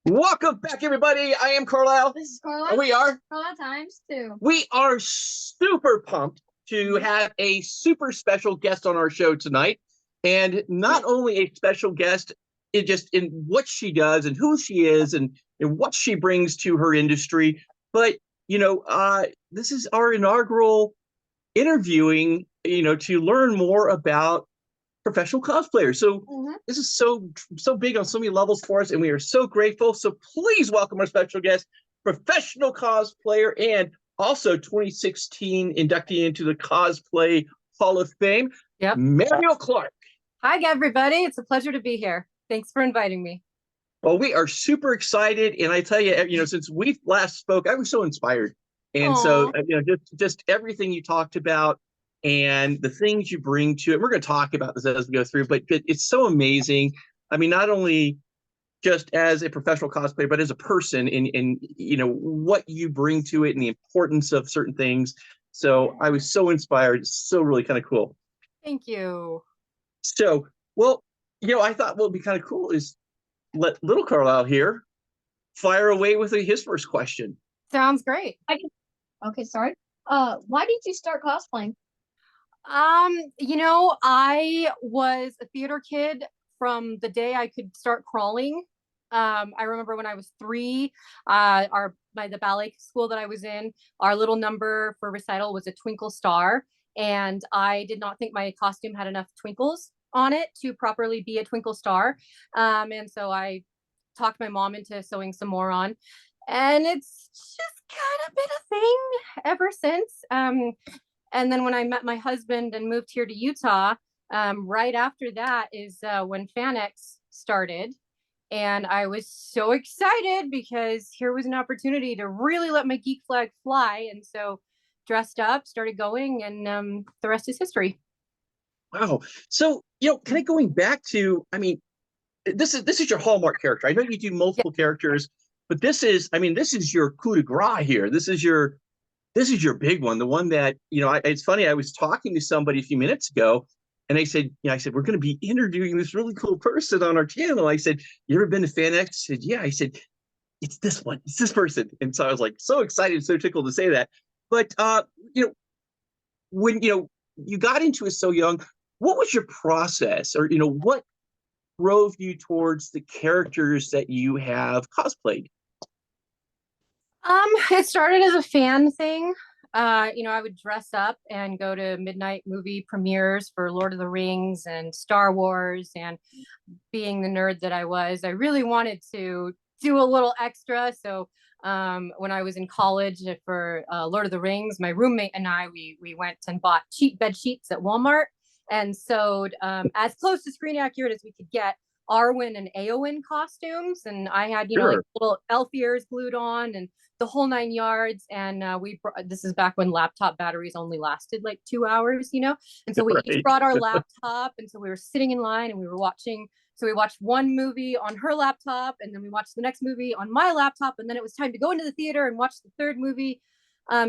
Welcome back, everybody. I am Carlisle. This is Carla. And we are Carla times two. We are super pumped to have a super special guest on our show tonight. And not only a special guest in what she does and who she is and what she brings to her industry, but this is our inaugural interviewing, to learn more about professional cosplayers. So this is so big on so many levels for us, and we are so grateful. So please welcome our special guest, professional cosplayer, and also 2016 inductee into the Cosplay Hall of Fame, Marial Clark. Hi, everybody. It's a pleasure to be here. Thanks for inviting me. Well, we are super excited, and I tell you, since we last spoke, I was so inspired, and Aww. So just everything you talked about and the things you bring to it. We're going to talk about this as we go through, but it's so amazing. I mean, not only just as a professional cosplayer, but as a person, and what you bring to it and the importance of certain things. So I was so inspired. It's so really kind of cool. Thank you. So, well, I thought what would be kind of cool is let little Carlisle here fire away with his first question. Sounds great. Okay, sorry. Why did you start cosplaying? I was a theater kid from the day I could start crawling. I remember when I was 3, the ballet school that I was in, our little number for recital was a twinkle star, and I did not think my costume had enough twinkles on it to properly be a twinkle star. And so I talked my mom into sewing some more on, and it's just kind of been a thing ever since. And then when I met my husband and moved here to Utah, right after that is when fanx started. And I was so excited because here was an opportunity to really let my geek flag fly. And so dressed up, started going, and the rest is history. Wow. So, kind of going back to, I mean, this is your hallmark character. I know you do multiple characters, but this is your coup de grace here. This is your big one, the one that, it's funny. I was talking to somebody a few minutes ago, and I said, we're going to be interviewing this really cool person on our channel. I said, you ever been to fanx? I said, yeah. I said, it's this one. It's this person. And so I was like so excited, so tickled to say that. But, when, you got into it so young, what was your process, or, what drove you towards the characters that you have cosplayed? It started as a fan thing. I would dress up and go to midnight movie premieres for Lord of the Rings and Star Wars. And being the nerd that I was, I really wanted to do a little extra. So when I was in college for Lord of the Rings, my roommate and I, we went and bought cheap bed sheets at Walmart and sewed as close to screen accurate as we could get Arwen and Eowyn costumes. And I had, like little elf ears glued on and the whole 9 yards. And this is back when laptop batteries only lasted like 2 hours, and so we each brought our laptop, and so we were sitting in line and we were watching. So we watched one movie on her laptop, and then we watched the next movie on my laptop, and then it was time to go into the theater and watch the third movie.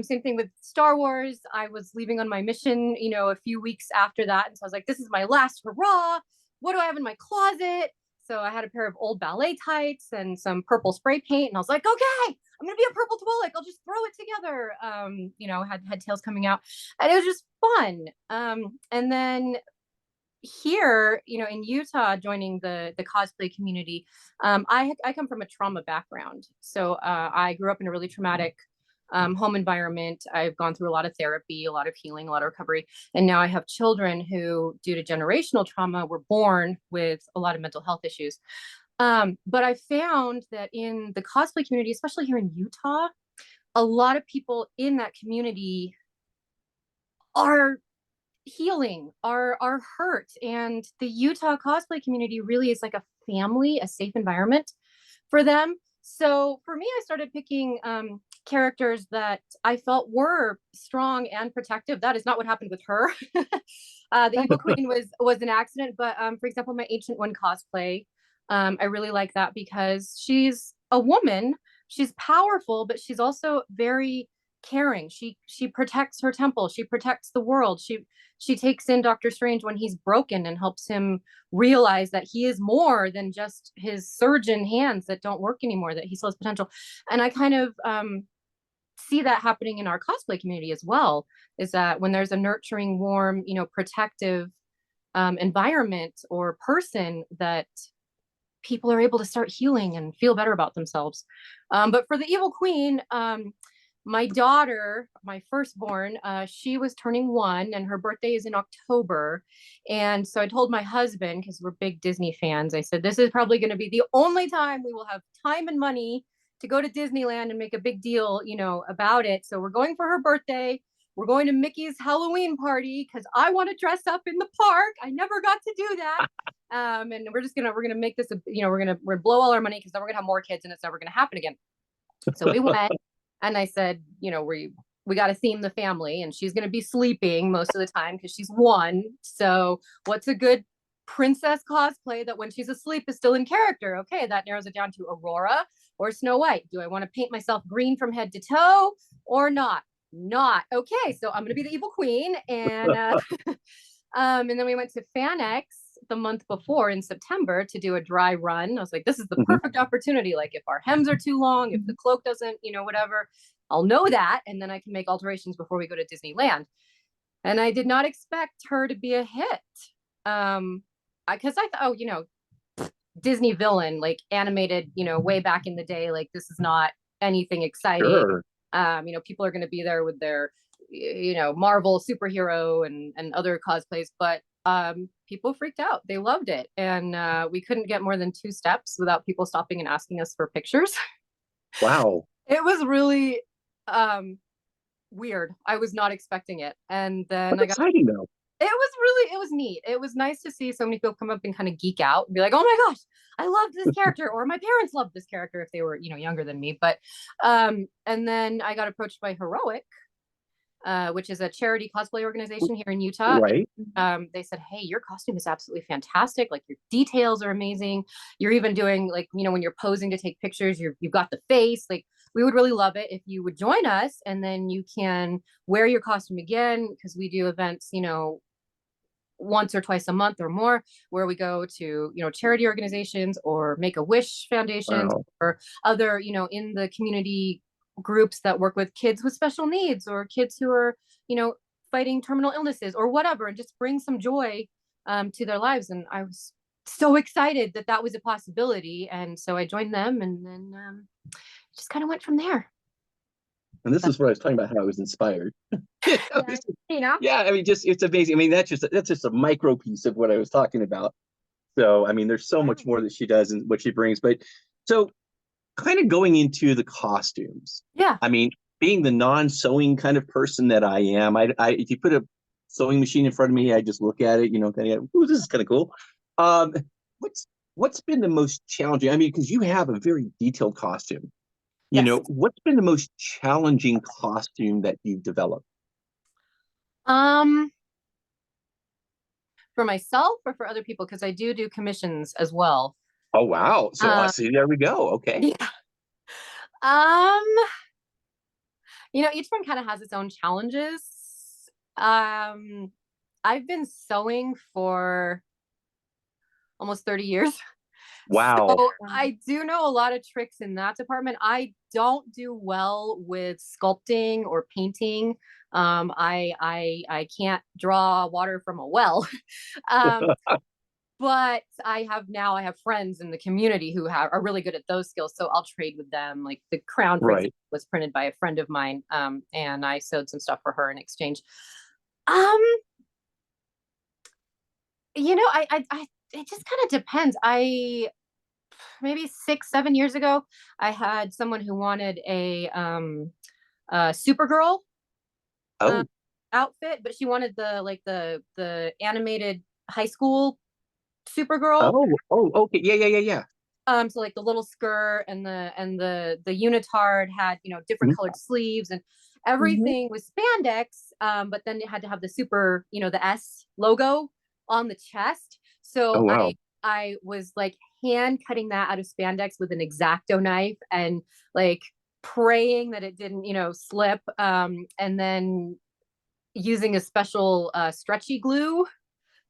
Same thing with Star Wars. I was leaving on my mission, a few weeks after that, and so I was like, this is my last hurrah. What do I have in my closet? So I had a pair of old ballet tights and some purple spray paint. And I was like, okay, I'm going to be a purple Twi'lek. I'll just throw it together. Had tails coming out. And it was just fun. And then here, in Utah, joining the cosplay community, I come from a trauma background. So I grew up in a really traumatic home environment. I've gone through a lot of therapy, a lot of healing, a lot of recovery. And now I have children who, due to generational trauma, were born with a lot of mental health issues. But I found that in the cosplay community, especially here in Utah, a lot of people in that community are healing, are hurt. And the Utah cosplay community really is like a family, a safe environment for them. So for me, I started picking characters that I felt were strong and protective. That is not what happened with her. The Evil Queen was an accident, but for example, my Ancient One cosplay, I really like that because she's a woman. She's powerful, but she's also very caring. She protects her temple. She protects the world. She takes in Doctor Strange when he's broken and helps him realize that he is more than just his surgeon hands that don't work anymore, that he still has potential. And I kind of see that happening in our cosplay community as well, is that when there's a nurturing, warm, protective environment or person, that people are able to start healing and feel better about themselves. But for the evil queen, my daughter, my firstborn, she was turning 1 and her birthday is in October. And so I told my husband, because we're big Disney fans, I said, this is probably going to be the only time we will have time and money to go to Disneyland and make a big deal, about it. So we're going for her birthday. We're going to Mickey's Halloween party because I want to dress up in the park. I never got to do that. And we're gonna make this, we're gonna blow all our money because then we're gonna have more kids and it's never gonna happen again. So we went. And I said, we got to theme the family, and she's going to be sleeping most of the time because she's 1. So what's a good princess cosplay that when she's asleep is still in character? Okay, that narrows it down to Aurora or Snow White. Do I want to paint myself green from head to toe or not? Not. Okay, so I'm going to be the evil queen. And and then we went to FanX the month before in September to do a dry run. I was like, this is the perfect opportunity. Like, if our hems are too long, if the cloak doesn't, whatever, I'll know that. And then I can make alterations before we go to Disneyland. And I did not expect her to be a hit. Because I thought, Disney villain, like animated, way back in the day, like this is not anything exciting. Sure. People are going to be there with their, Marvel superhero and other cosplays, but people freaked out. They loved it. And we couldn't get more than 2 steps without people stopping and asking us for pictures. Wow. It was really weird. I was not expecting it. And then That's exciting though. It was neat. It was nice to see so many people come up and kind of geek out and be like, oh my gosh, I loved this character, or my parents loved this character if they were, younger than me. But and then I got approached by Heroic, which is a charity cosplay organization here in Utah. Right. And, they said, hey, your costume is absolutely fantastic. Like, your details are amazing. You're even doing, like, when you're posing to take pictures, you've got the face. Like, we would really love it if you would join us, and then you can wear your costume again, because we do events, once or twice a month or more, where we go to, charity organizations or Make-A-Wish foundations, Wow. or other, in the community groups that work with kids with special needs, or kids who are, fighting terminal illnesses or whatever, and just bring some joy to their lives. And I was so excited that that was a possibility. And so I joined them, and then just kind of went from there. And this is what I was talking about, how I was inspired. Yeah, I mean, it's amazing. I mean, that's just a micro piece of what I was talking about. So, I mean, there's so much more that she does and what she brings. But so, kind of going into the costumes. Yeah. I mean, being the non-sewing kind of person that I am, I if you put a sewing machine in front of me, I just look at it, kind of, ooh, this is kind of cool. What's been the most challenging? I mean, because you have a very detailed costume. Yes. What's been the most challenging costume that you've developed? For myself or for other people? Because I do commissions as well. Oh, wow. So I see, there we go. Okay. Yeah. Each one kind of has its own challenges. I've been sewing for almost 30 years. Wow. So I do know a lot of tricks in that department. I don't do well with sculpting or painting. I can't draw water from a well. But I have friends in the community who are really good at those skills. So I'll trade with them. Like, the crown, for example, was printed by a friend of mine. And I sewed some stuff for her in exchange. It just kind of depends. Maybe 6-7 years ago, I had someone who wanted a Supergirl outfit, but she wanted the animated high school Supergirl. Oh, okay. Yeah. So like the little skirt and the unitard had, different colored sleeves, and everything was spandex. But then it had to have the super, the S logo on the chest. So wow. I was like hand cutting that out of spandex with an X-Acto knife, and like praying that it didn't, slip, and then using a special stretchy glue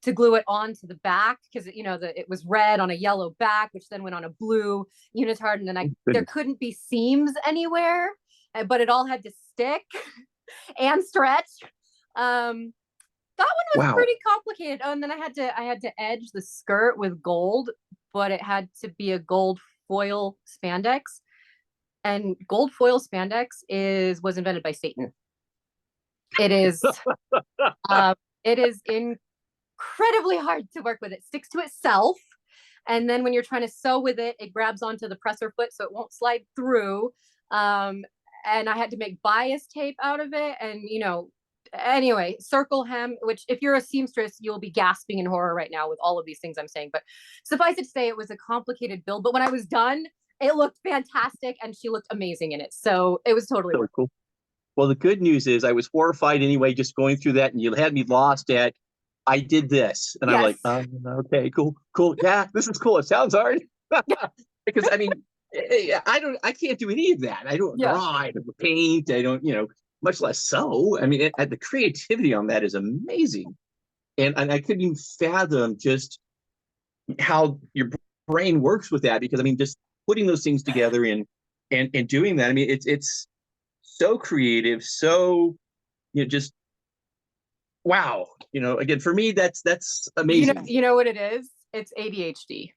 to glue it onto the back, because it was red on a yellow back, which then went on a blue unitard, and then there couldn't be seams anywhere, but it all had to stick and stretch. That one was pretty complicated. Oh, and then I had to edge the skirt with gold, but it had to be a gold foil spandex, and gold foil spandex was invented by Satan. It is it is incredibly hard to work with. It sticks to itself, and then when you're trying to sew with it, it grabs onto the presser foot so it won't slide through. And I had to make bias tape out of it, and anyway, circle hem, which if you're a seamstress, you'll be gasping in horror right now with all of these things I'm saying, but suffice it to say, it was a complicated build, but when I was done, it looked fantastic and she looked amazing in it, so it was totally so cool. Well, the good news is I was horrified anyway just going through that, and you had me lost at I did this, and I'm like, okay, cool, yeah, this is cool. It sounds hard. Because I mean, I can't do any of that. I don't draw, I don't paint, I don't, much less sew. I mean, the creativity on that is amazing, and I couldn't even fathom just how your brain works with that, because I mean, just putting those things together and doing that. I mean, it's so creative, so just wow. Again, for me, that's amazing. You know what it is? It's ADHD.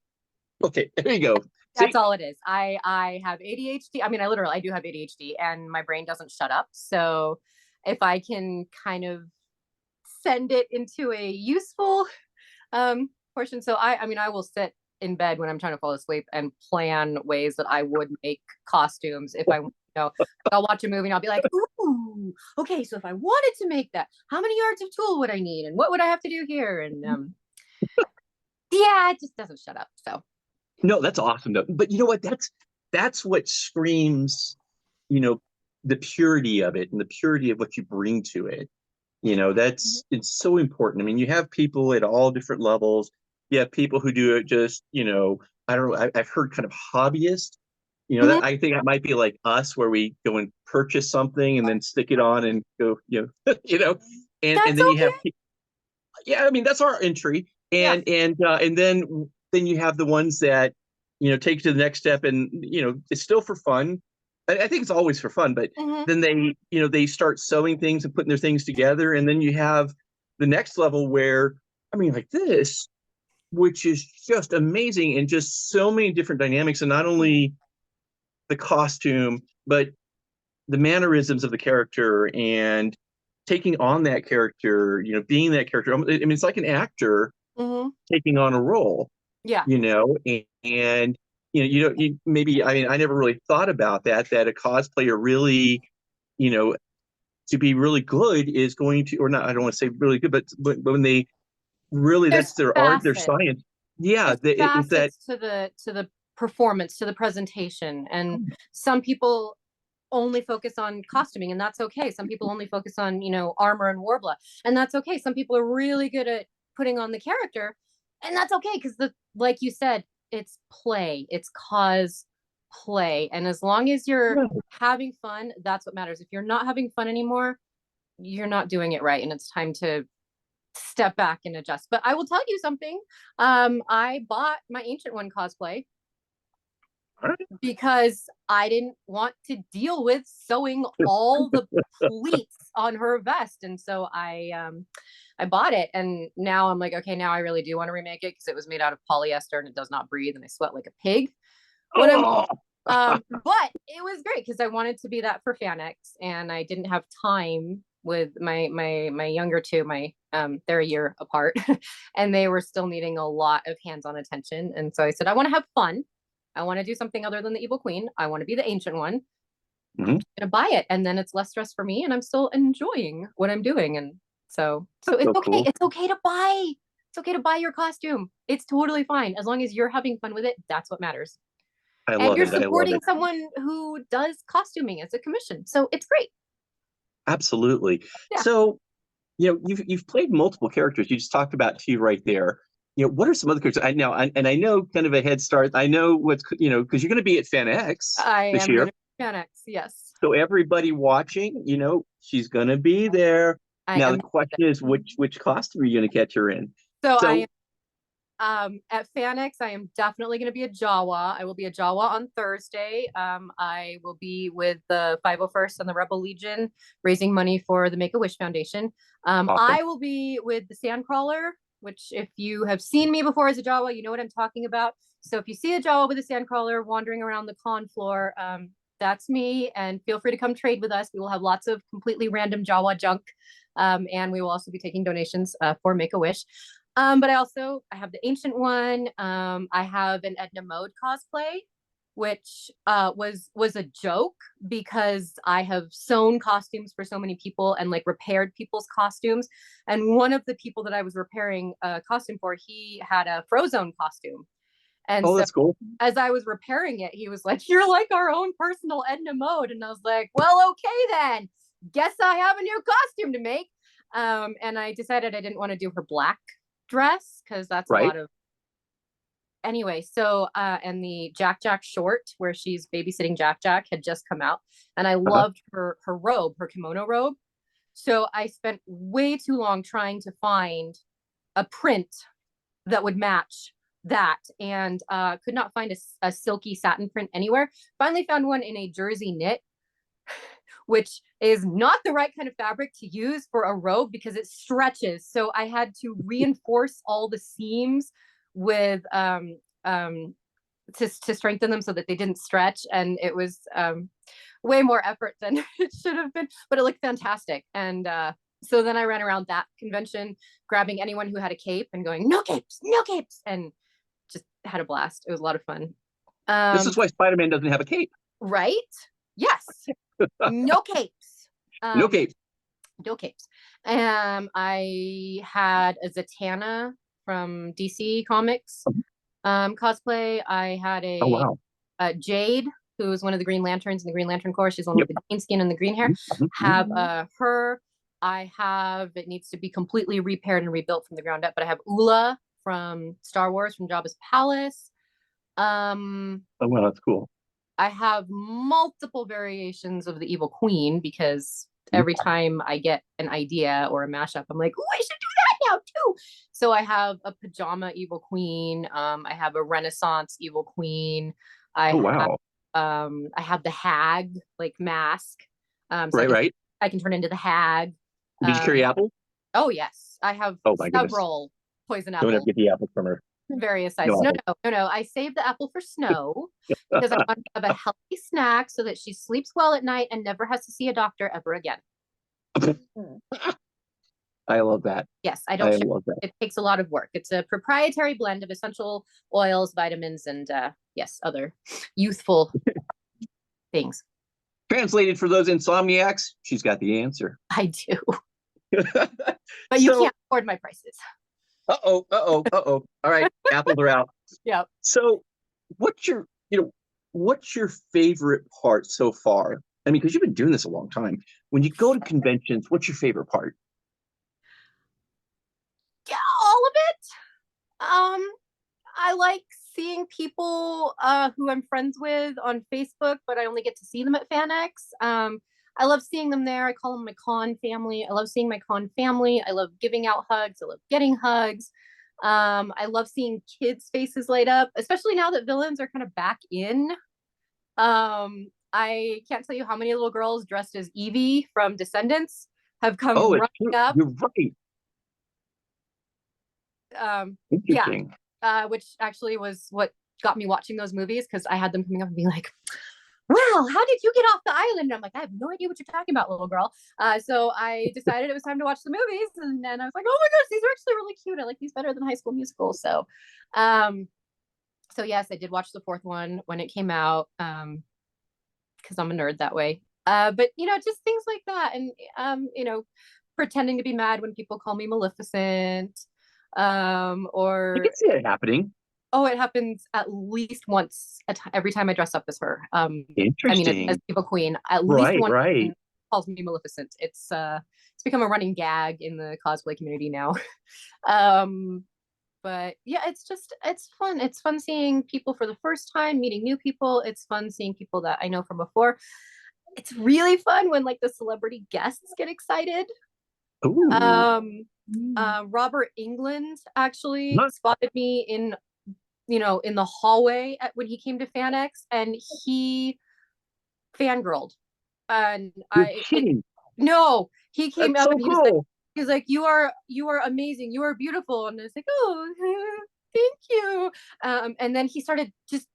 Okay, there you go. That's all it is. I have ADHD. I mean, I do have ADHD, and my brain doesn't shut up. So if I can kind of send it into a useful portion. So I mean, I will sit in bed when I'm trying to fall asleep and plan ways that I would make costumes. If I'll watch a movie and I'll be like, ooh, okay, so if I wanted to make that, how many yards of tulle would I need? And what would I have to do here? And yeah, it just doesn't shut up. So no, that's awesome though. But you know what? That's what screams, the purity of it and the purity of what you bring to it. It's so important. I mean, you have people at all different levels. You have people who do it just, I don't know, I've heard kind of hobbyist, that I think that might be like us, where we go and purchase something and then stick it on and go, and then you have, I mean, that's our entry. And then you have the ones that, take it to the next step, and, it's still for fun. I think it's always for fun, but then they start sewing things and putting their things together. And then you have the next level where, I mean, like this, which is just amazing, and just so many different dynamics, and not only the costume, but the mannerisms of the character, and taking on that character, being that character. I mean, it's like an actor taking on a role, and maybe, I mean, I never really thought about that a cosplayer really, to be really good is going to, or not, I don't want to say really good, but when they really, that's their art, their science. Yeah, it's that to the performance, to the presentation. And some people only focus on costuming, and that's okay. Some people only focus on armor and warbler, and that's okay. Some people are really good at putting on the character, and that's okay, because like you said, it's play, it's cosplay, and as long as you're having fun, that's what matters. If you're not having fun anymore, you're not doing it right, and it's time to step back and adjust. But I will tell you something. I bought my Ancient One cosplay because I didn't want to deal with sewing all the pleats on her vest, and so I bought it, and now I'm like, okay, now I really do want to remake it, because it was made out of polyester and it does not breathe, and I sweat like a pig when but it was great because I wanted to be that for fanx, and I didn't have time with my younger two. They're a year apart and they were still needing a lot of hands-on attention, and so I said, I want to have fun, I want to do something other than the evil queen, I want to be the Ancient One. I'm gonna buy it, and then it's less stress for me, and I'm still enjoying what I'm doing. And so it's okay. Cool. It's okay to buy. It's okay to buy your costume. It's totally fine, as long as you're having fun with it. That's what matters. And you're supporting someone who does costuming as a commission, so it's great. Absolutely. Yeah. So, you've played multiple characters. You just talked about two right there. What are some other characters? I know kind of a head start. I know what's because you're going to be at FanX this year. fanx, yes. So everybody watching, you know, she's gonna be there. I Now am. the question is, which costume are you gonna catch her in? So So I am at fanx. I am definitely going to be a Jawa. I will be a Jawa on Thursday. I will be with the 501st and the Rebel Legion raising money for the Make-A-Wish Foundation. awesome. I will be with the Sandcrawler, which if you have seen me before as a Jawa, you know what I'm talking about. So if you see a Jawa with a Sandcrawler wandering around the con floor, that's me, and feel free to come trade with us. We will have lots of completely random Jawa junk, and we will also be taking donations for Make-A-Wish. But I have the ancient one. I have an Edna Mode cosplay, which was a joke because I have sewn costumes for so many people and like repaired people's costumes. And one of the people that I was repairing a costume for, he had a Frozone costume. And Oh, so that's cool. as I was repairing it, he was like, "You're like our own personal Edna Mode." And I was like, "Well, okay then. Guess I have a new costume to make." And I decided I didn't want to do her black dress because that's a Right. lot of anyway. So and the Jack Jack short where she's babysitting Jack Jack had just come out, and I loved her robe, her kimono robe. So I spent way too long trying to find a print that would match that, and could not find a silky satin print anywhere. Finally found one in a jersey knit, which is not the right kind of fabric to use for a robe because it stretches. So I had to reinforce all the seams with to strengthen them so that they didn't stretch, and it was way more effort than it should have been, but it looked fantastic. And so then I ran around that convention grabbing anyone who had a cape and going, "No capes, no capes," and just had a blast. It was a lot of fun. This is why Spider-Man doesn't have a cape. Right? Yes. No capes. No cape. No capes. I had a Zatanna from DC Comics cosplay. I had Oh wow. a Jade, who was one of the Green Lanterns in the Green Lantern Corps. She's the one with the green skin and the green hair. Have her. I have, it needs to be completely repaired and rebuilt from the ground up, but I have Ula from Star Wars, from Jabba's Palace. Oh wow, that's cool. I have multiple variations of the Evil Queen because every time I get an idea or a mashup, I'm like, "Oh, I should do that now too." So I have a pajama Evil Queen. I have a Renaissance Evil Queen. I have the Hag like mask. Right. I can turn into the Hag. Did you carry Apple? Oh yes, I have several poison apples. Don't ever get the apple from her. Various sizes. No. I saved the apple for Snow because I want to have a healthy snack so that she sleeps well at night and never has to see a doctor ever again. I love that. Yes, I love that. It takes a lot of work. It's a proprietary blend of essential oils, vitamins, and yes, other youthful things. Translated for those insomniacs, she's got the answer. I do. But you can't afford my prices. Uh-oh. All right, apples are out. Yeah. So what's your favorite part so far? I mean, because you've been doing this a long time. When you go to conventions, what's your favorite part? Yeah, all of it. I like seeing people who I'm friends with on Facebook, but I only get to see them at FanX. I love seeing them there. I call them my con family. I love seeing my con family. I love giving out hugs. I love getting hugs. I love seeing kids' faces light up, especially now that villains are kind of back in. I can't tell you how many little girls dressed as Evie from Descendants have come running up. You're right. Interesting. Yeah, which actually was what got me watching those movies, because I had them coming up and being like, "Well, how did you get off the island?" And I'm like, "I have no idea what you're talking about, little girl." So I decided it was time to watch the movies, and then I was like, "Oh my gosh, these are actually really cute. I like these better than High School Musical." So, so yes, I did watch the fourth one when it came out, because I'm a nerd that way. But just things like that, and pretending to be mad when people call me Maleficent, or I can see it happening. Oh, it happens at least once every time I dress up as her. Interesting. I mean, as Evil Queen, at least one person calls me Maleficent. It's become a running gag in the cosplay community now. But yeah, it's fun. It's fun seeing people for the first time, meeting new people. It's fun seeing people that I know from before. It's really fun when like the celebrity guests get excited. Ooh. Robert England actually Huh? spotted me in, in the hallway when he came to FanX, and he fangirled. And You're kidding. no, he came That's up so and cool. he was like, you are amazing, you are beautiful. And I was like, oh, thank you. And then he started just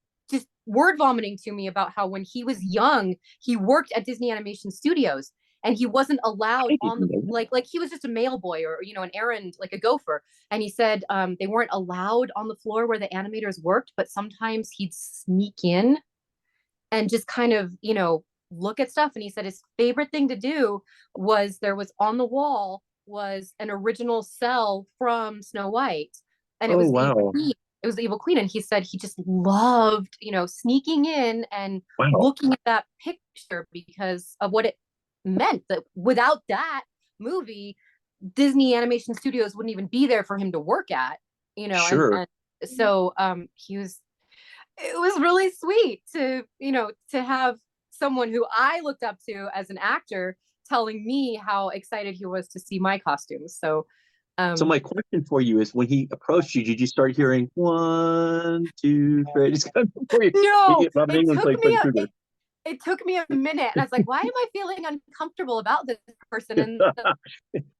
word vomiting to me about how when he was young, he worked at Disney Animation Studios and he wasn't allowed I on didn't the know that. like he was just a mail boy or an errand, like a gopher. And he said they weren't allowed on the floor where the animators worked, but sometimes he'd sneak in and just kind of, look at stuff. And he said his favorite thing to do was there was on the wall was an original cell from Snow White, and it Oh was the evil wow. queen. It was the evil queen, and he said he just loved, sneaking in and Wow. looking at that picture because of what it meant. That without that movie, Disney Animation Studios wouldn't even be there for him to work at. Sure. And so he was it was really sweet to to have someone who I looked up to as an actor telling me how excited he was to see my costumes. So So um my question for you is, when he approached you, did you start hearing one, two, three? Just kind of before you no, get Robert it England took played me Freddy a Krueger. it took me a minute and I was like, why am I feeling uncomfortable about this person? And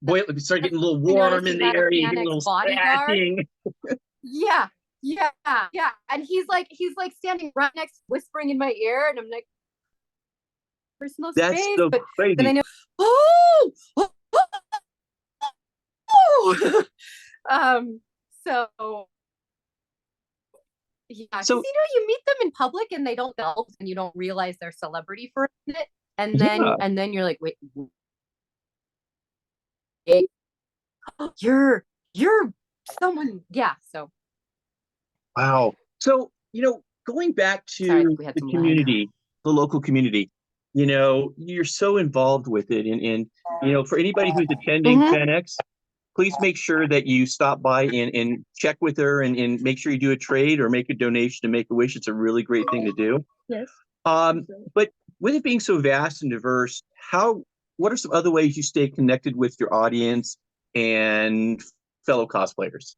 Boy, it started getting a little I noticed warm in he the had a area. You get a FanX little bodyguard. scratching. Yeah, yeah, yeah. And he's like standing right next, whispering in my ear, and I'm like, personal That's space. so But then I crazy. know, oh, oh, oh. um, so yeah, because So you meet them in public and they don't know, and you don't realize they're celebrity for a minute, and then yeah, you're like, wait, you're someone, yeah. So wow. So going back sorry, I to think we had the some lag. community, the local community, you're so involved with it, and for anybody who's attending Mm-hmm. FanX, please make sure that you stop by and check with her and make sure you do a trade or make a donation to Make a Wish. It's a really great thing to do. Yes. But with it being so vast and diverse, what are some other ways you stay connected with your audience and fellow cosplayers?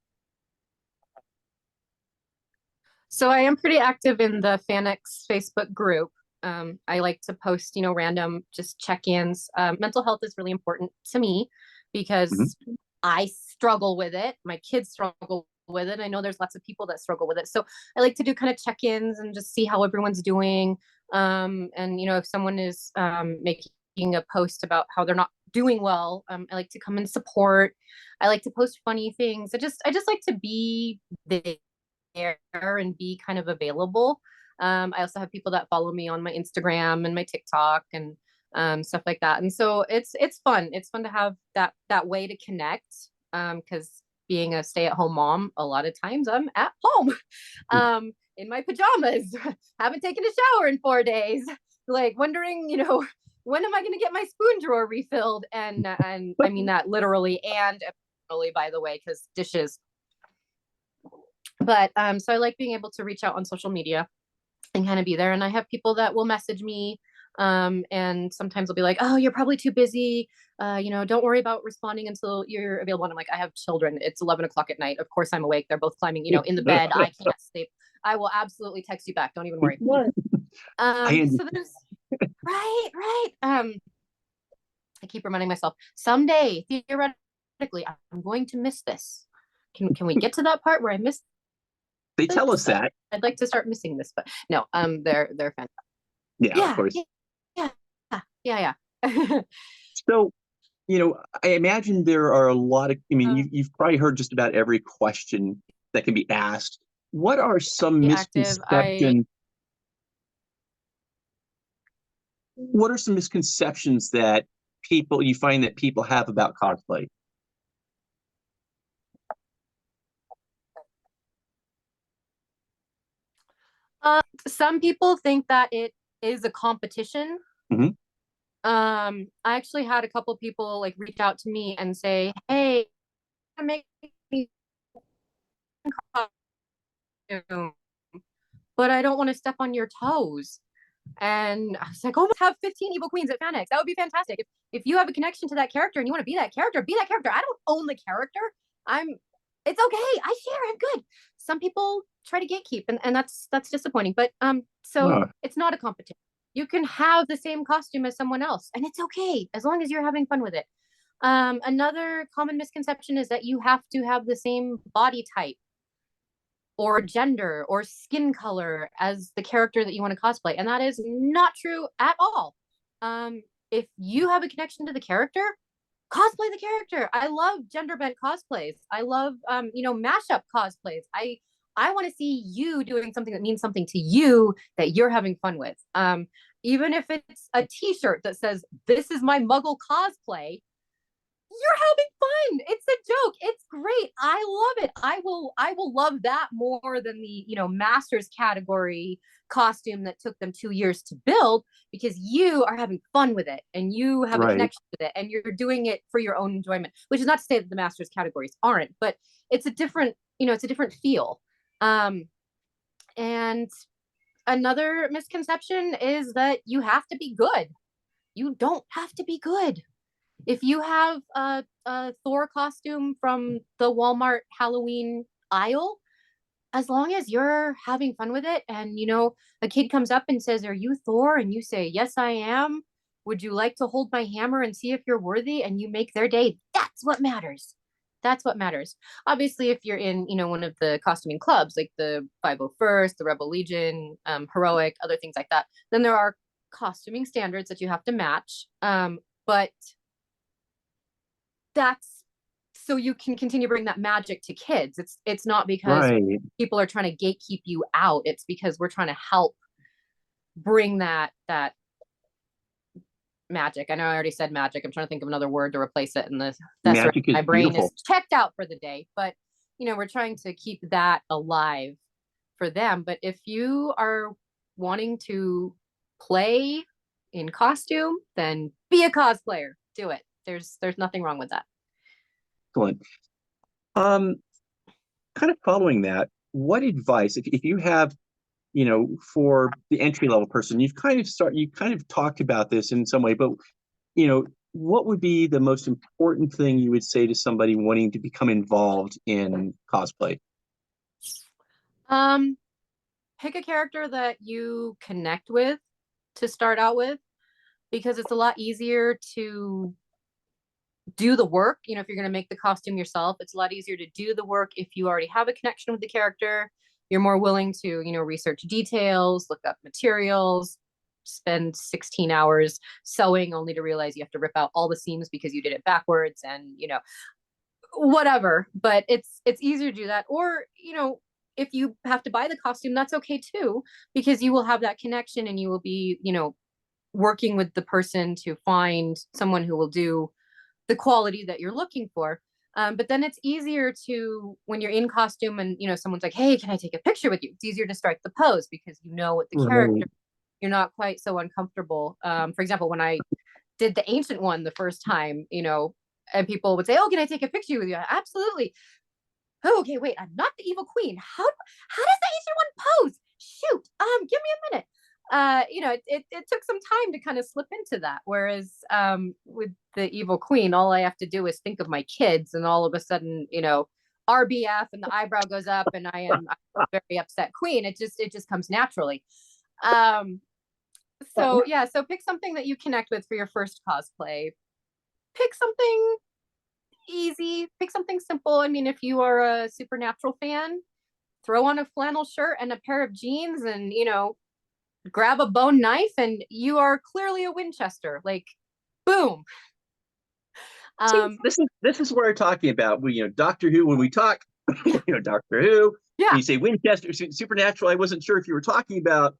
So I am pretty active in the FanX Facebook group. I like to post, random just check-ins. Mental health is really important to me Mhm. because I struggle with it. My kids struggle with it. I know there's lots of people that struggle with it. So I like to do kind of check-ins and just see how everyone's doing. And if someone is making a post about how they're not doing well, I like to come and support. I like to post funny things. I just like to be there and be kind of available. I also have people that follow me on my Instagram and my TikTok and stuff like that. And so it's fun. It's fun to have that way to connect. Because being a stay-at-home mom, a lot of times I'm at home, in my pajamas, haven't taken a shower in 4 days, like wondering, when am I going to get my spoon drawer refilled? And I mean that literally and literally, by the way, because dishes. But so I like being able to reach out on social media and kind of be there. And I have people that will message me, and sometimes they'll be like, "Oh, you're probably too busy. Don't worry about responding until you're available." And I'm like, "I have children. It's 11 o'clock at night. Of course I'm awake. They're both climbing, in the bed. I can't sleep. I will absolutely text you back. Don't even worry." What? I So there's right, right. I keep reminding myself someday, theoretically, I'm going to miss this. Can we get to that part where I miss They tell us this? that. I'd like to start missing this, but no, they're fantastic. Yeah, of Yeah, course. yeah, yeah, yeah. So, I imagine there are a lot of, I mean, uh, you've probably heard just about every question that can be asked. What are some Active. misconceptions? What are some misconceptions that you find that people have about cosplay? Some people think that it is a competition. Mhm. I actually had a couple people like reach out to me and say, "Hey, make me costume, but I don't want to step on your toes. And I was like, oh, let's have 15 evil queens at fanx. That would be fantastic. If you have a connection to that character and you want to be that character, be that character. I don't own the character. It's okay. I share. I'm good. Some people try to gatekeep, and that's disappointing. But so it's not a competition. You can have the same costume as someone else, and it's okay as long as you're having fun with it. Another common misconception is that you have to have the same body type or gender or skin color as the character that you want to cosplay. And that is not true at all. If you have a connection to the character, cosplay the character. I love gender bent cosplays. I love mashup cosplays. I want to see you doing something that means something to you that you're having fun with. Even if it's a t-shirt that says, "This is my muggle cosplay," you're having fun. It's a joke. It's great. I love it. I will love that more than the masters category costume that took them 2 years to build, because you are having fun with it and you have a connection with it and you're doing it for your own enjoyment, which is not to say that the masters categories aren't, but it's a different feel. And another misconception is that you have to be good. You don't have to be good. If you have a Thor costume from the Walmart Halloween aisle, as long as you're having fun with it, and a kid comes up and says, "Are you Thor?" and you say, "Yes, I am. Would you like to hold my hammer and see if you're worthy?" and you make their day, that's what matters. That's what matters. Obviously, if you're in, one of the costuming clubs, like the 501st, the Rebel Legion, Heroic, other things like that, then there are costuming standards that you have to match. But that's so you can continue to bring that magic to kids. It's not because people are trying to gatekeep you out. It's because we're trying to help bring that magic. I know I already said magic. I'm trying to think of another word to replace it, and my brain is checked out for the day. But we're trying to keep that alive for them. But if you are wanting to play in costume, then be a cosplayer. Do it. There's nothing wrong with that. Excellent. Kind of following that, what advice, if you have, for the entry level person, you kind of talked about this in some way, but what would be the most important thing you would say to somebody wanting to become involved in cosplay? Pick a character that you connect with to start out with, because it's a lot easier to do the work. If you're going to make the costume yourself, it's a lot easier to do the work if you already have a connection with the character. You're more willing to research details, look up materials, spend 16 hours sewing only to realize you have to rip out all the seams because you did it backwards, and whatever. But it's easier to do that. Or if you have to buy the costume, that's okay too, because you will have that connection and you will be working with the person to find someone who will do the quality that you're looking for. But then it's easier to, when you're in costume and someone's like, "Hey, can I take a picture with you?" It's easier to strike the pose because what the character, you're not quite so uncomfortable. For example, when I did the ancient one the first time, and people would say, "Oh, can I take a picture with you?" Absolutely. "Oh, okay, wait, I'm not the evil queen. How does the ancient one pose? Shoot, give me a minute." It took some time to kind of slip into that. Whereas with the evil queen, all I have to do is think of my kids, and all of a sudden, RBF, and the eyebrow goes up, and I'm a very upset queen. It just comes naturally. So pick something that you connect with for your first cosplay. Pick something easy. Pick something simple. I mean, if you are a Supernatural fan, throw on a flannel shirt and a pair of jeans, and grab a bone knife, and you are clearly a Winchester. Like, boom. This is what we're talking about. Doctor Who, when we talk, Doctor Who, yeah, you say Winchester, Supernatural. I wasn't sure if you were talking about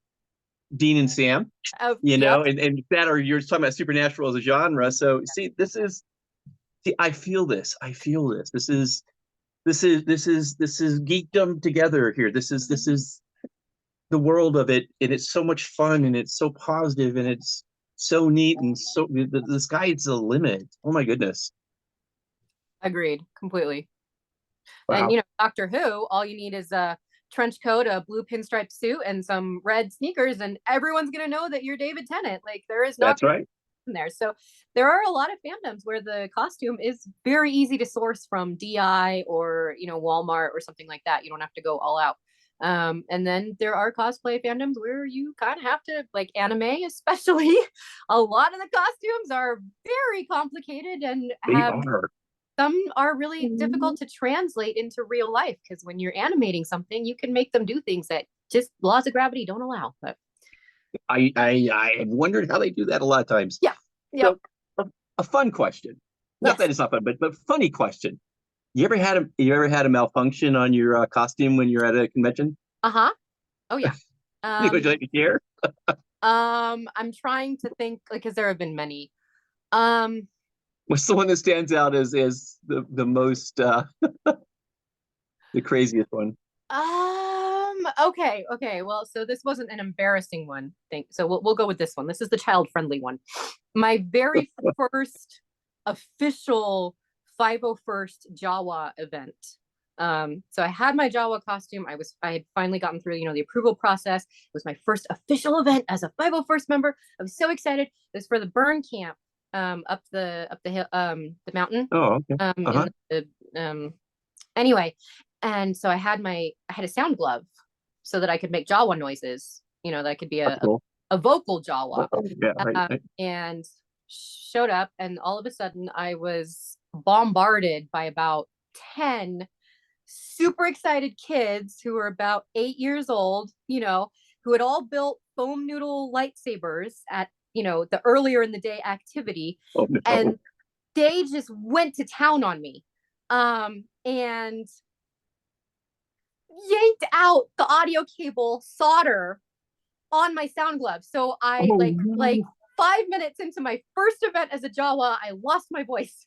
Dean and Sam, and that, or you're talking about Supernatural as a genre. So I feel this. This is geekdom together here. This is the world of it, and it's so much fun, and it's so positive, and it's so neat, and so the sky's the limit. Oh my goodness. Agreed, completely. And Wow. Doctor Who, all you need is a trench coat, a blue pinstripe suit, and some red sneakers, and everyone's gonna know that you're David Tennant. Like there is not That's right. in there. So there are a lot of fandoms where the costume is very easy to source from DI or Walmart or something like that. You don't have to go all out. And then there are cosplay fandoms where you kind of have to, like anime, especially. A lot of the costumes are very complicated and They have are. some are really difficult to translate into real life because when you're animating something, you can make them do things that just laws of gravity don't allow. But I have wondered how they do that a lot of times. yeah, yep, So a fun question. Not yes, that it's not fun, but funny question. You ever had a malfunction on your costume when you're at a convention? uh-huh, oh yeah. Would you like to share? I'm trying to think, like, because there have been many. Um, What's the one that stands out as the most the craziest one? okay. Well, so this wasn't an embarrassing one. So we'll go with this one. This is the child-friendly one. My very first official 501st Jawa event. So I had my Jawa costume. I had finally gotten through, the approval process. It was my first official event as a 501st member. I was so excited. It was for the burn camp, up the hill, the mountain. Oh, okay. In anyway, and so I had a sound glove so that I could make Jawa noises. That I could be That's cool. a vocal Jawa. Yeah, right. And showed up, and all of a sudden I was bombarded by about 10 super excited kids who were about 8 years old, who had all built foam noodle lightsabers at, the earlier in the day activity. Oh, no. And they just went to town on me. And yanked out the audio cable solder on my sound glove. So I like 5 minutes into my first event as a Jawa, I lost my voice.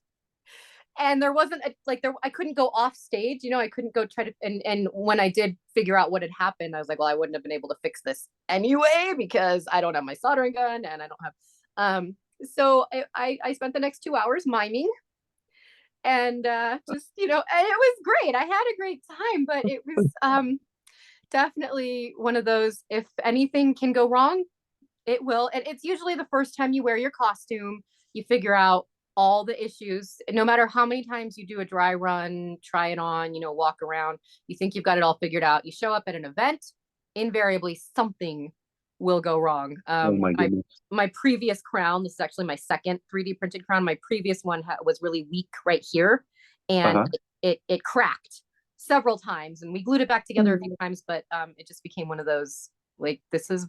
And there wasn't I couldn't go off stage, I couldn't go try to, and when I did figure out what had happened, I was like, well, I wouldn't have been able to fix this anyway, because I don't have my soldering gun and I don't have, so I spent the next 2 hours miming and just, and it was great. I had a great time, but it was definitely one of those, if anything can go wrong, it will. And it's usually the first time you wear your costume, you figure out all the issues. No matter how many times you do a dry run, try it on, walk around, you think you've got it all figured out. You show up at an event, invariably something will go wrong. Oh my goodness. My previous crown, this is actually my second 3D printed crown. My previous one was really weak right here, and it cracked several times, and we glued it back together a few times, but it just became one of those, like, this is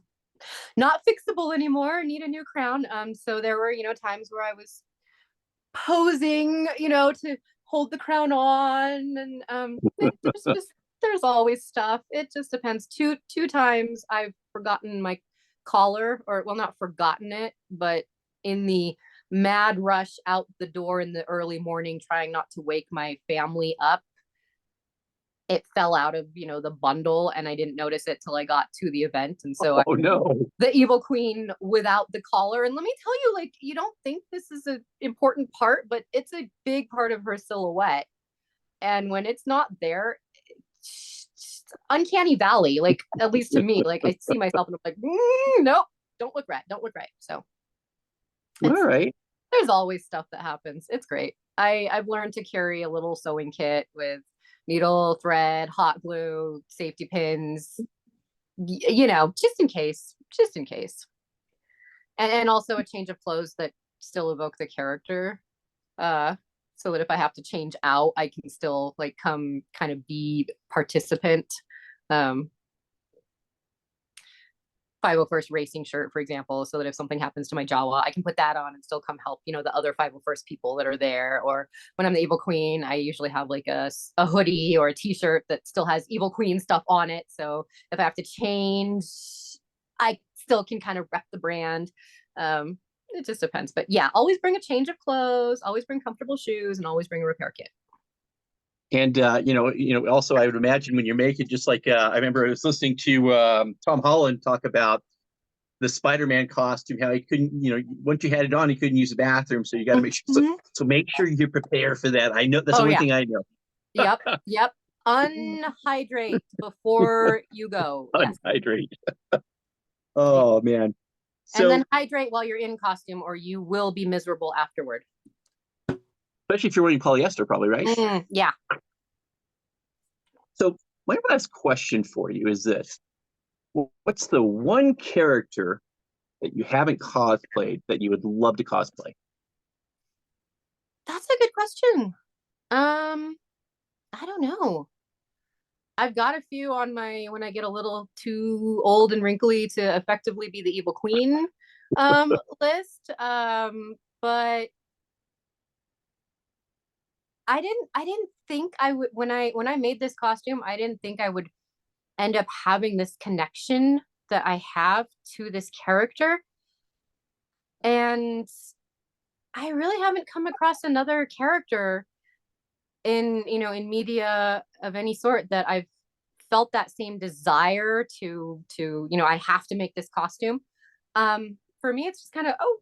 not fixable anymore, need a new crown. So there were, times where I was posing, to hold the crown on, and there's always stuff. It just depends. Two times I've forgotten my collar, or, well, not forgotten it, but in the mad rush out the door in the early morning, trying not to wake my family up, it fell out of, the bundle, and I didn't notice it till I got to the event. And so the evil queen without the collar. And let me tell you, like, you don't think this is an important part, but it's a big part of her silhouette. And when it's not there, uncanny valley, like, at least to me, like, I see myself and I'm like, nope, don't look right. So all right. There's always stuff that happens. It's great. I've learned to carry a little sewing kit with needle, thread, hot glue, safety pins, just in case, and also a change of clothes that still evoke the character, so that if I have to change out, I can still, like, come kind of be participant. 501st racing shirt, for example, so that if something happens to my Jawa, I can put that on and still come help, the other 501st people that are there. Or when I'm the Evil Queen, I usually have like a hoodie or a t-shirt that still has Evil Queen stuff on it. So if I have to change, I still can kind of rep the brand. It just depends. But yeah, always bring a change of clothes, always bring comfortable shoes, and always bring a repair kit. And also, I would imagine when you're making, just like I remember I was listening to Tom Holland talk about the Spider-Man costume, how he couldn't, once you had it on, he couldn't use the bathroom, so you got to make sure. So make sure you prepare for that. I know that's the only thing I know. Yep, yep. Unhydrate before you go. Yes. Unhydrate. Oh man. And So then hydrate while you're in costume, or you will be miserable afterward. especially if you're wearing polyester, probably, right? Yeah. So my last question for you is this. What's the one character that you haven't cosplayed that you would love to cosplay? That's a good question. I don't know. I've got a few on my when I get a little too old and wrinkly to effectively be the evil queen list. But I didn't think I would when I made this costume, I didn't think I would end up having this connection that I have to this character. And I really haven't come across another character in media of any sort that I've felt that same desire to I have to make this costume. For me, it's just kind of, oh,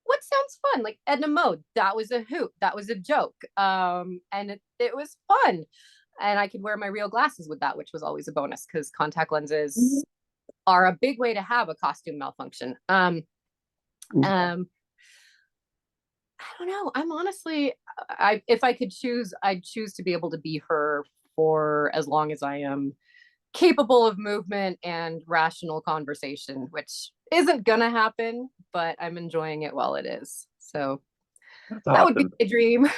what sounds fun? Like Edna Mode, that was a hoot, that was a joke, and it was fun, and I could wear my real glasses with that, which was always a bonus because contact lenses are a big way to have a costume malfunction. I don't know. I'm honestly, if I could choose, I'd choose to be able to be her for as long as I am capable of movement and rational conversation, which isn't gonna happen, but I'm enjoying it while it is. So That's that would be awesome. a dream.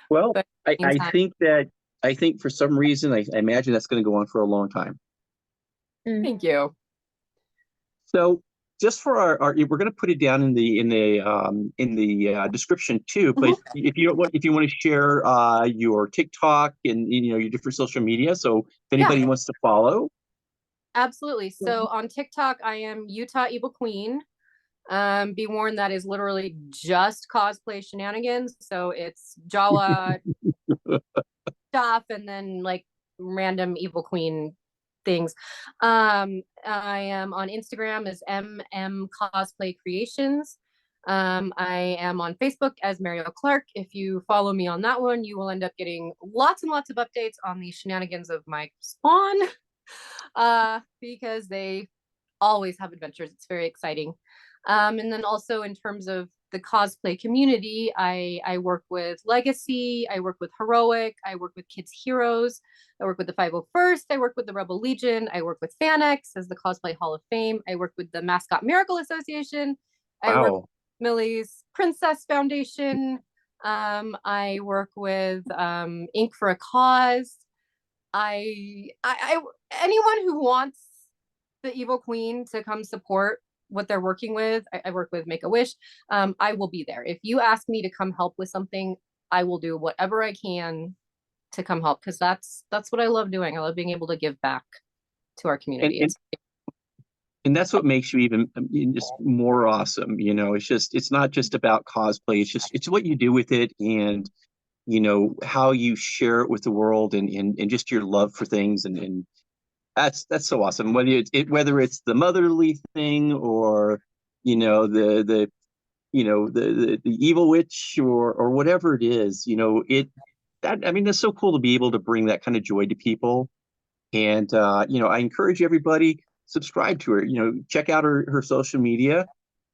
Well, But I think for some reason I imagine that's going to go on for a long time. thank you. So just for our we're going to put it down in the description too. But if you want to share your TikTok and your different social media, so if Yeah, anybody wants to follow. absolutely. So on TikTok, I am Utah Evil Queen. Be warned that is literally just cosplay shenanigans. So it's Jawa stuff and then like random evil queen things. I am on Instagram as Cosplay Creations. I am on Facebook as Marial Clark. If you follow me on that one, you will end up getting lots and lots of updates on the shenanigans of my spawn, because they always have adventures. It's very exciting. And then also in terms of the cosplay community, I work with Legacy, I work with Heroic, I work with Kids Heroes, I work with the 501st, I work with the Rebel Legion, I work with fanx as the Cosplay Hall of Fame, I work with the Mascot Miracle Association, I work with Wow. Millie's Princess Foundation, I work with Ink for a Cause. I anyone who wants the evil queen to come support what they're working with. I work with Make-A-Wish. I will be there. If you ask me to come help with something, I will do whatever I can to come help, because that's what I love doing. I love being able to give back to our And, community. and and that's what makes you even just more awesome. It's not just about cosplay. It's what you do with it, and how you share it with the world, and just your love for things, and that's so awesome. Whether it's the motherly thing, or the evil witch, or whatever it is, that's so cool to be able to bring that kind of joy to people. And I encourage everybody, subscribe to her. Check out her social media.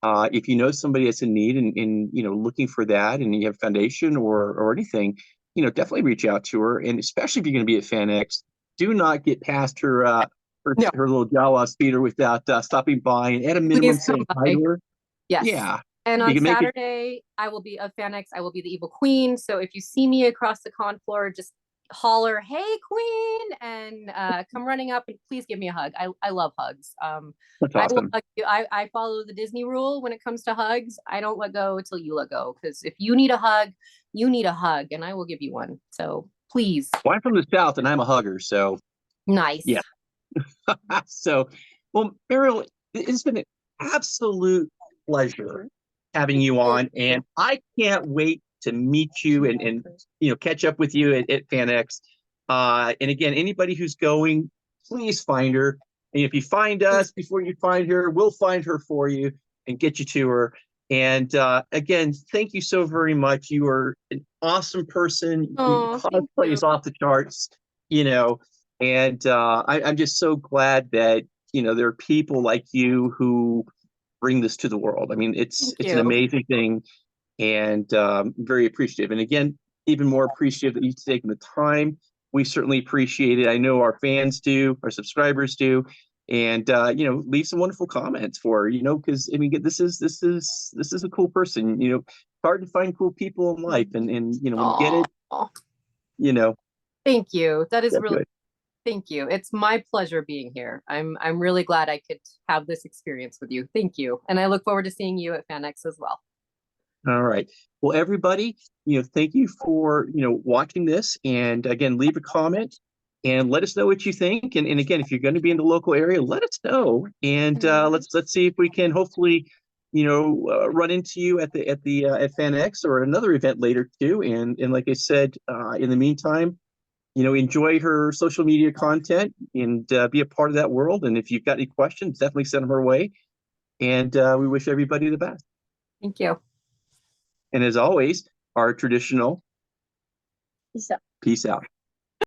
If you know somebody that's in need, and looking for that, and you have foundation or anything, definitely reach out to her. And especially if you're going to be at FanX, do not get past No, her little Jawa speeder without stopping by and at a minimum please come saying hi by. to her. Yes. Yeah, And you on can make it. Saturday, I will be a fanx. I will be the evil queen. So if you see me across the con floor, just holler, "Hey, queen," and come running up and please give me a hug. I love hugs. That's I will awesome. hug you. I follow the Disney rule when it comes to hugs. I don't let go until you let go. Because if you need a hug, you need a hug, and I will give you one. So please. Well, I'm from the South and I'm a hugger, so Nice. yeah. So, well, Mariel, it's been an absolute pleasure having you on, and I can't wait to meet you and catch up with you at FanX. And again, anybody who's going, please find her. And if you find us before you find her, we'll find her for you and get you to her. And again, thank you so very much. You are an awesome person. Oh, thank Cosplay you. is off the charts, and I'm just so glad that there are people like you who bring this to the world. I mean, it's Thank an you. amazing thing, and very appreciative. And again, even more appreciative that you've taken the time. We certainly appreciate it. I know our fans do, our subscribers do, and leave some wonderful comments for her, because I mean, this is a cool person. Hard to find cool people in life, and when you get it, Aw. you know, Thank you. That is that's really good. thank you. It's my pleasure being here. I'm really glad I could have this experience with you. Thank you. And I look forward to seeing you at FanX as well. All right. Well, everybody, thank you for, watching this. And again, leave a comment and let us know what you think. And again, if you're going to be in the local area, let us know. And let's see if we can hopefully, run into you at FanX or another event later too. And like I said, in the meantime, enjoy her social media content and be a part of that world. And if you've got any questions, definitely send them her way. And we wish everybody the best. Thank you. And as always, our traditional Peace out. peace out.